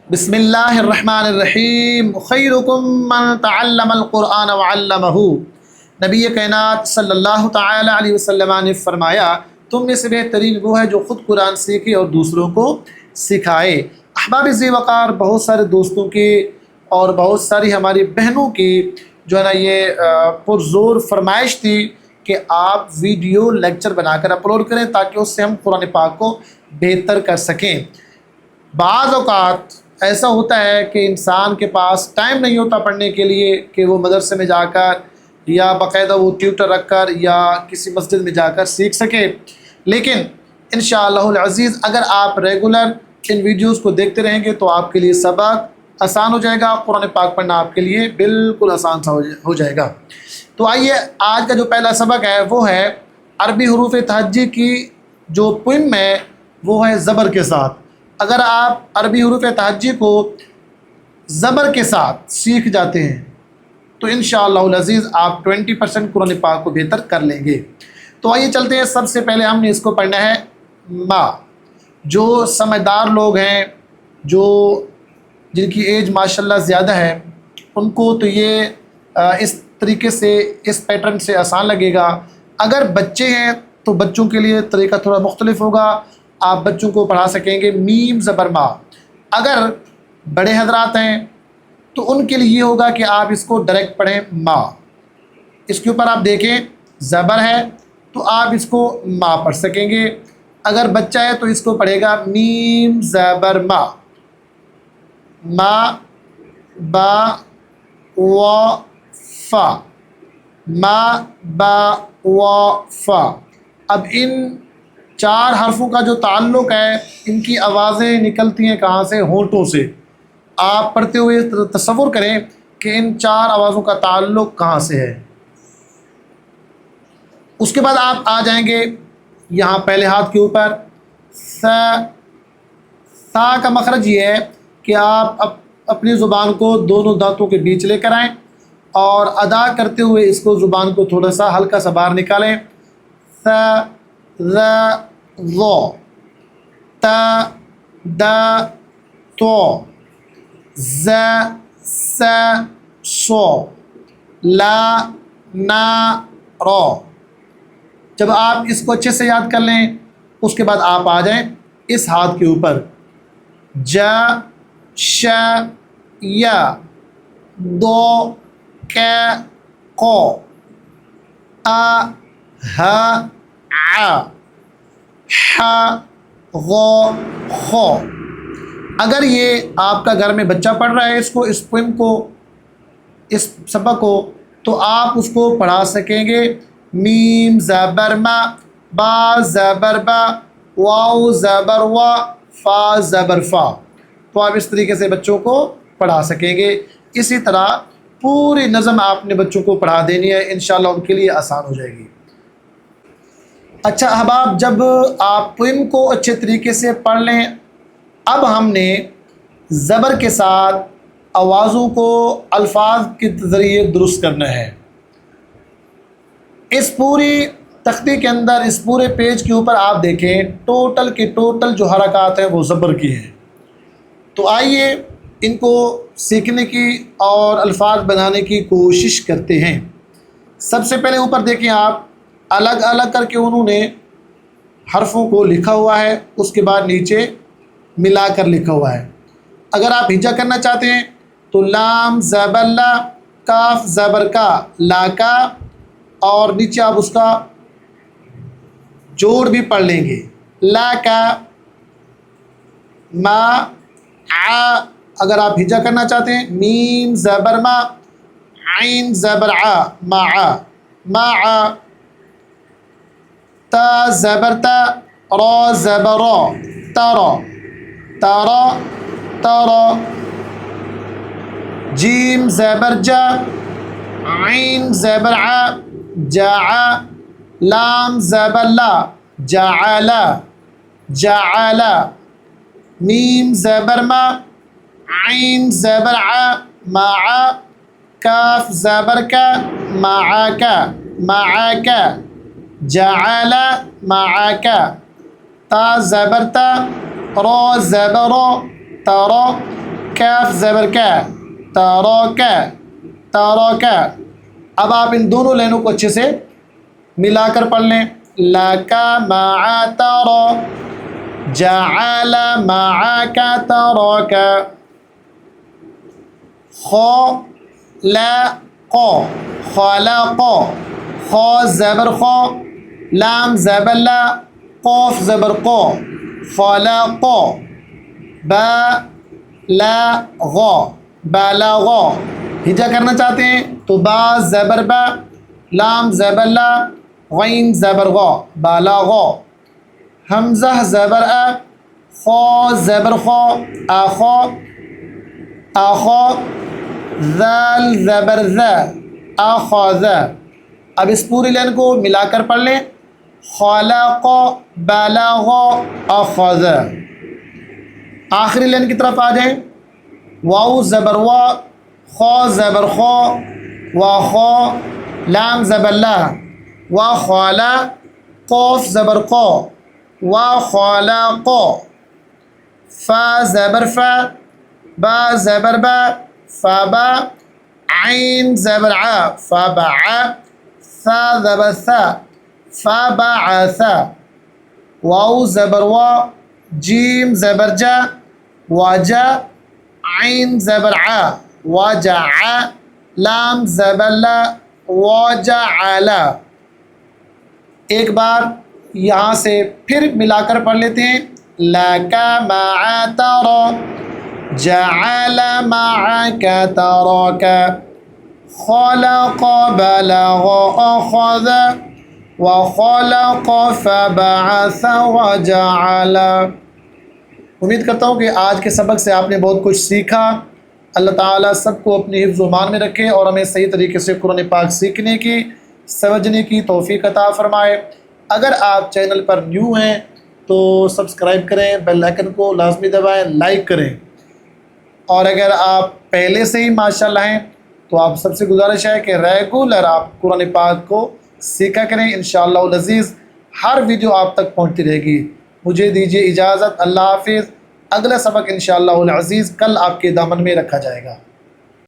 बिस्मिल्लाहिर्रहमानिर्रहीम खैरुकुम मन तअल्लम अल-क़ुरआन वअल्लमहु। नबी कायनात सल्लल्लाहु तआला अलैहि वसल्लम ने फरमाया, तुम में से बेहतरीन वो है जो ख़ुद कुरान सीखे और दूसरों को सिखाए। अहबाब ज़ी वक़ार, बहुत सारे दोस्तों की और बहुत सारी हमारी बहनों की जो है ना ये पुरज़ोर फरमाइश थी कि आप वीडियो लेक्चर बनाकर अपलोड करें ताकि उससे हम कुरान पाक को बेहतर कर सकें। बाज़ औक़ात ऐसा होता है कि इंसान के पास टाइम नहीं होता पढ़ने के लिए कि वो मदरसे में जाकर या बाकायदा वो ट्यूटर रख कर या किसी मस्जिद में जाकर सीख सके। लेकिन इंशाअल्लाहुल अज़ीज़ अगर आप रेगुलर इन वीडियोस को देखते रहेंगे तो आपके लिए सबक आसान हो जाएगा, कुरान पाक पढ़ना आपके लिए बिल्कुल आसान सा हो जाएगा। तो आइए, आज का जो पहला सबक है वो है अरबी हरूफ तहज्जी की जो पोइम है वो है ज़बर के साथ। अगर आप अरबी हरूफ तहज्जी को ज़बर के साथ सीख जाते हैं तो इंशाअल्लाहुल अज़ीज़ आप 20% कुरान पाक को बेहतर कर लेंगे। तो आइए चलते हैं। सबसे पहले हमने इसको पढ़ना है मा। जो समझदार लोग हैं, जो जिनकी एज माशाल्लाह ज़्यादा है, उनको तो ये इस तरीके से, इस पैटर्न से आसान लगेगा। अगर बच्चे हैं तो बच्चों के लिए तरीका थोड़ा मुख्तलिफ होगा, आप बच्चों को पढ़ा सकेंगे मीम ज़बर मा। अगर बड़े हजरात हैं तो उनके लिए ये होगा कि आप इसको डायरेक्ट पढ़ें मा। इसके ऊपर आप देखें ज़बर है तो आप इसको मा पढ़ सकेंगे। अगर बच्चा है तो इसको पढ़ेगा मीम ज़बर मा, मा बा व फ़ा, मा बा व फ़ा। अब इन चार हरफों का जो ताल्लुक़ है, इनकी आवाज़ें निकलती हैं कहाँ से? होंठों से। आप पढ़ते हुए तसव्वुर करें कि इन चार आवाज़ों का ताल्लुक़ कहाँ से है। उसके बाद आप आ जाएंगे यहाँ पहले हाथ के ऊपर सा का मखरज ये है कि आप अपनी ज़ुबान को दोनों दांतों के बीच लेकर आएँ और अदा करते हुए इसको ज़ुबान को थोड़ा सा हल्का सा बाहर निकालें। सा ज़ ज़ो ता दा तो ज़ स सो ला ना रो। जब आप इसको अच्छे से याद कर लें उसके बाद आप आ जाएं इस हाथ के ऊपर ज श या दो क को आ ह आ हा गो खो। अगर ये आपका घर में बच्चा पढ़ रहा है इसको, इस पोइम को, इस सबक को, तो आप उसको पढ़ा सकेंगे मीम ज़बर मा, बा ज़बर बा, वाव ज़बर वा, फ़ा ज़बर फ़ा। तो आप इस तरीके से बच्चों को पढ़ा सकेंगे। इसी तरह पूरी नज़म आपने बच्चों को पढ़ा देनी है, इंशाअल्लाह उनके लिए आसान हो जाएगी। अच्छा अहबाब, जब आप पोइम को अच्छे तरीके से पढ़ लें, अब हमने ज़बर के साथ आवाज़ों को अल्फाज के ज़रिए दुरुस्त करना है। इस पूरी तख्ती के अंदर, इस पूरे पेज के ऊपर आप देखें टोटल के टोटल जो हरकत हैं वो ज़बर की हैं। तो आइए इनको सीखने की और अल्फाज बनाने की कोशिश करते हैं। सबसे पहले ऊपर देखें आप, अलग अलग करके उन्होंने हरफों को लिखा हुआ है, उसके बाद नीचे मिलाकर लिखा हुआ है। अगर आप हिजा करना चाहते हैं तो लाम ज़बर ला, काफ ज़बर का, ला का, और नीचे आप उसका जोड़ भी पढ़ लेंगे ला का, मा आ। अगर आप हिजा करना चाहते हैं मीम ज़बर मा, आइन ज़बर आ, मा आ, मा आ। ता ज़बर ता, रा ज़बर रा, तारा, तारा, तारा। जीम ज़बर जा, आइन ज़बर आ, जा। लाम ज़बर ला, जाअला, जाअला। मीम ज़बर मा, आइन ज़बर आ, मा। काफ ज़बर का, माआका, माआका। जअला माआका। ता ज़बर ता, रा ज़बर रा, तारा। کیف زبر کا ترک ترک۔ اب آپ ان دونوں لینوں کو اچھے سے ملا کر پڑھ لیں۔ لک مع تر، جعل معک ترک، خلق خلق، خا زبر خا، لام زبر لا، قاف زبر قا، خلق، بلغ بلغ۔ ہجا کرنا چاہتے ہیں تو با زبر با، لام زبر لا، غین زبر غا، بلغ۔ حمزہ زبر ا، خا زبر خا، اخا اخا، ذال زبر ذا، اخذ۔ اب اس پوری لائن کو ملا کر پڑھ لیں۔ خلق بلغ اخذ۔ آخری لائن کی طرف آ جائیں۔ واو زبر وا، خا زبر خا، وخا، لام زبر لا، وخلا، قاف زبر قا، وخلق، فا زبر فا، با زبر با، فبا، عین زبر ع، فبع، ثا زبر ثا، فبعث، واو زبر وا، جیم زبر جا، وجا، عین زبر ع، وجع، لام زبر لا، وجعل۔ ایک بار یہاں سے پھر ملا کر پڑھ لیتے ہیں۔ لک مع تر، جعل معک ترک، خلق بلغ اخذ، وخلق فبعث وجعل۔ امید کرتا ہوں کہ آج کے سبق سے آپ نے بہت کچھ سیکھا۔ اللہ تعالیٰ سب کو اپنی حفظ و ایمان میں رکھے اور ہمیں صحیح طریقے سے قرآن پاک سیکھنے کی، سمجھنے کی توفیق عطا فرمائے۔ اگر آپ چینل پر نیو ہیں تو سبسکرائب کریں، بیل آئیکن کو لازمی دبائیں، لائک کریں، اور اگر آپ پہلے سے ہی ماشاءاللہ ہیں تو آپ سب سے گزارش ہے کہ ریگولر آپ قرآن پاک کو سیکھا کریں۔ انشاءاللہ العزیز ہر ویڈیو آپ تک پہنچتی رہے گی۔ مجھے دیجیے اجازت، اللہ حافظ۔ اگلا سبق انشاءاللہ العزیز کل آپ کے دامن میں رکھا جائے گا۔